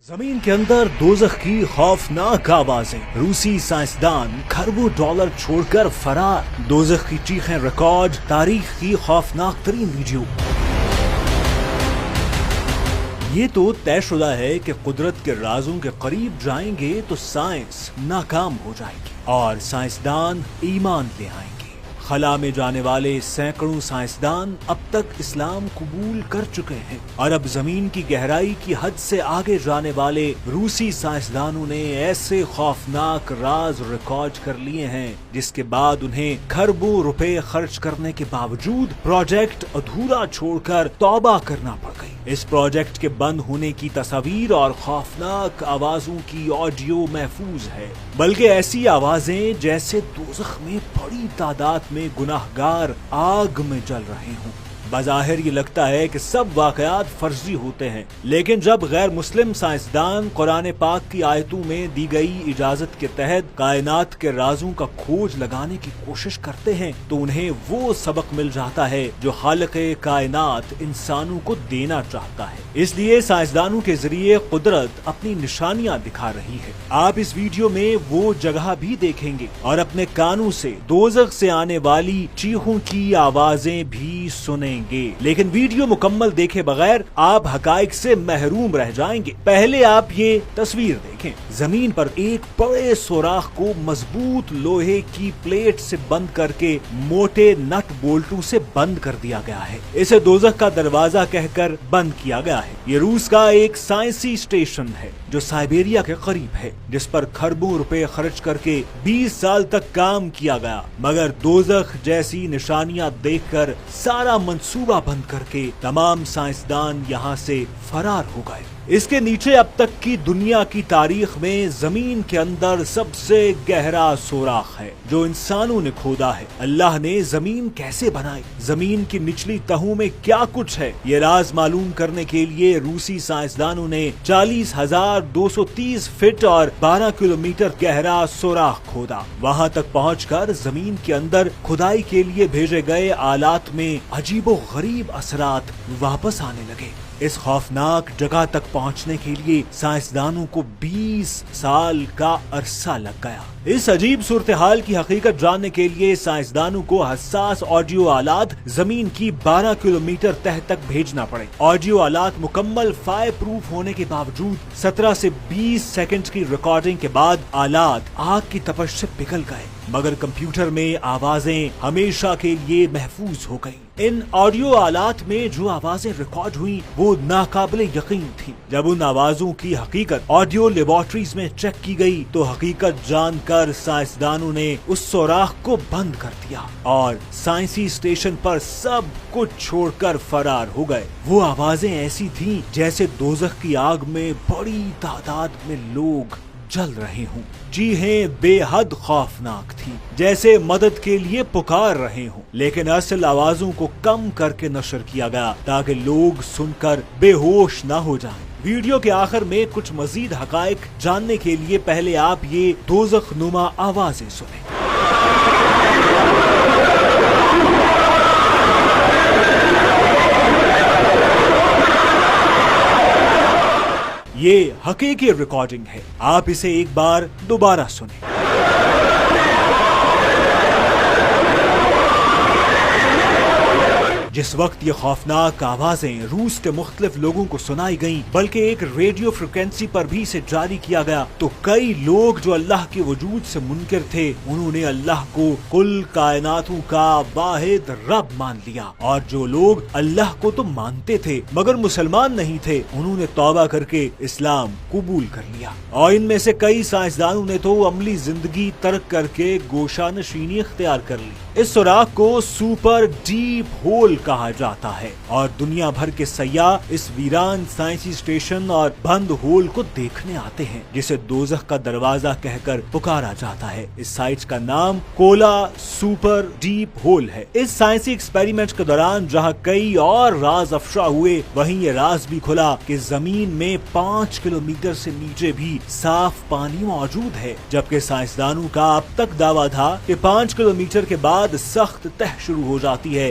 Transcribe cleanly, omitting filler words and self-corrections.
زمین کے اندر دوزخ کی خوفناک آوازیں، روسی سائنسدان کھربوں ڈالر چھوڑ کر فرار، دوزخ کی چیخیں ریکارڈ، تاریخ کی خوفناک ترین ویڈیو۔ یہ تو طے شدہ ہے کہ قدرت کے رازوں کے قریب جائیں گے تو سائنس ناکام ہو جائے گی اور سائنسدان ایمان لے آئیں گے۔ خلا میں جانے والے سینکڑوں سائنسدان اب تک اسلام قبول کر چکے ہیں اور اب زمین کی گہرائی کی حد سے آگے جانے والے روسی سائنسدانوں نے ایسے خوفناک راز ریکارڈ کر لیے ہیں جس کے بعد انہیں کھربوں روپے خرچ کرنے کے باوجود پروجیکٹ ادھورا چھوڑ کر توبہ کرنا پڑ گئی۔ اس پروجیکٹ کے بند ہونے کی تصاویر اور خوفناک آوازوں کی آڈیو محفوظ ہے، بلکہ ایسی آوازیں جیسے دوزخ میں بڑی تعداد میں گناہگار آگ میں جل رہے ہوں۔ بظاہر یہ لگتا ہے کہ سب واقعات فرضی ہوتے ہیں، لیکن جب غیر مسلم سائنسدان قرآن پاک کی آیتوں میں دی گئی اجازت کے تحت کائنات کے رازوں کا کھوج لگانے کی کوشش کرتے ہیں تو انہیں وہ سبق مل جاتا ہے جو خالق کائنات انسانوں کو دینا چاہتا ہے۔ اس لیے سائنسدانوں کے ذریعے قدرت اپنی نشانیاں دکھا رہی ہے۔ آپ اس ویڈیو میں وہ جگہ بھی دیکھیں گے اور اپنے کانوں سے دوزخ سے آنے والی چیخوں کی آوازیں بھی سنیں گے، لیکن ویڈیو مکمل دیکھے بغیر آپ حقائق سے محروم رہ جائیں گے۔ پہلے آپ یہ تصویر دیکھیں۔ زمین پر ایک بڑے سوراخ کو مضبوط لوہے کی پلیٹ سے بند کر کے موٹے نٹ بولٹوں سے بند کر دیا گیا ہے۔ اسے دوزخ کا دروازہ کہہ کر بند کیا گیا ہے۔ یہ روس کا ایک سائنسی اسٹیشن ہے جو سائبیریا کے قریب ہے، جس پر کھربوں روپے خرچ کر کے 20 سال تک کام کیا گیا، مگر دوزخ جیسی نشانیاں دیکھ کر سارا منصوبہ بند کر کے تمام سائنسدان یہاں سے فرار ہو گئے۔ اس کے نیچے اب تک کی دنیا کی تاریخ میں زمین کے اندر سب سے گہرا سوراخ ہے جو انسانوں نے کھودا ہے۔ اللہ نے زمین کیسے بنائی، زمین کی نچلی تہوں میں کیا کچھ ہے، یہ راز معلوم کرنے کے لیے روسی سائنسدانوں نے 40,230 فٹ اور 12 کلومیٹر گہرا سوراخ کھودا۔ وہاں تک پہنچ کر زمین کے اندر کھدائی کے لیے بھیجے گئے آلات میں عجیب و غریب اثرات واپس آنے لگے۔ اس خوفناک جگہ تک پہنچنے کے لیے سائنسدانوں کو 20 سال کا عرصہ لگ گیا۔ اس عجیب صورتحال کی حقیقت جاننے کے لیے سائنسدانوں کو حساس آڈیو آلات زمین کی 12 کلومیٹر تہ تک بھیجنا پڑے۔ آڈیو آلات مکمل فائر پروف ہونے کے باوجود 17 سے 20 سیکنڈ کی ریکارڈنگ کے بعد آلات آگ کی تپش سے پگھل گئے، مگر کمپیوٹر میں آوازیں ہمیشہ کے لیے محفوظ ہو گئیں۔ ان آڈیو آلات میں جو آوازیں ریکارڈ ہوئیں وہ ناقابل یقین تھی۔ جب ان آوازوں کی حقیقت آڈیو لیبارٹریز میں چیک کی گئی تو حقیقت جان کر سائنسدانوں نے اس سوراخ کو بند کر دیا اور سائنسی اسٹیشن پر سب کچھ چھوڑ کر فرار ہو گئے۔ وہ آوازیں ایسی تھیں جیسے دوزخ کی آگ میں بڑی تعداد میں لوگ جل رہے ہوں۔ جی ہیں، بے حد خوفناک تھی، جیسے مدد کے لیے پکار رہے ہوں، لیکن اصل آوازوں کو کم کر کے نشر کیا گیا تاکہ لوگ سن کر بے ہوش نہ ہو جائیں۔ ویڈیو کے آخر میں کچھ مزید حقائق جاننے کے لیے پہلے آپ یہ دوزخ نما آوازیں سنیں۔ یہ حقیقی ریکارڈنگ ہے، آپ اسے ایک بار دوبارہ سنیں۔ جس وقت یہ خوفناک آوازیں روس کے مختلف لوگوں کو سنائی گئیں، بلکہ ایک ریڈیو فریکوینسی پر بھی اسے جاری کیا گیا، تو کئی لوگ جو اللہ کے وجود سے منکر تھے انہوں نے اللہ کو کل کائناتوں کا واحد رب مان لیا، اور جو لوگ اللہ کو تو مانتے تھے مگر مسلمان نہیں تھے انہوں نے توبہ کر کے اسلام قبول کر لیا، اور ان میں سے کئی سائنسدانوں نے تو عملی زندگی ترک کر کے گوشہ نشینی اختیار کر لی۔ اس سوراخ کو سپر ڈیپ ہول کہا جاتا ہے اور دنیا بھر کے سیاح اس ویران سائنسی اسٹیشن اور بند ہول کو دیکھنے آتے ہیں، جسے دوزخ کا دروازہ کہہ کر پکارا جاتا ہے۔ اس سائٹ کا نام کولا سپر ڈیپ ہول ہے۔ اس سائنسی ایکسپیریمنٹ کے دوران جہاں کئی اور راز افشا ہوئے، وہیں یہ راز بھی کھلا کہ زمین میں 5 کلومیٹر سے نیچے بھی صاف پانی موجود ہے، جبکہ سائنسدانوں کا اب تک دعویٰ تھا کہ 5 کلومیٹر کے بعد سخت تہ شروع ہو جاتی ہے،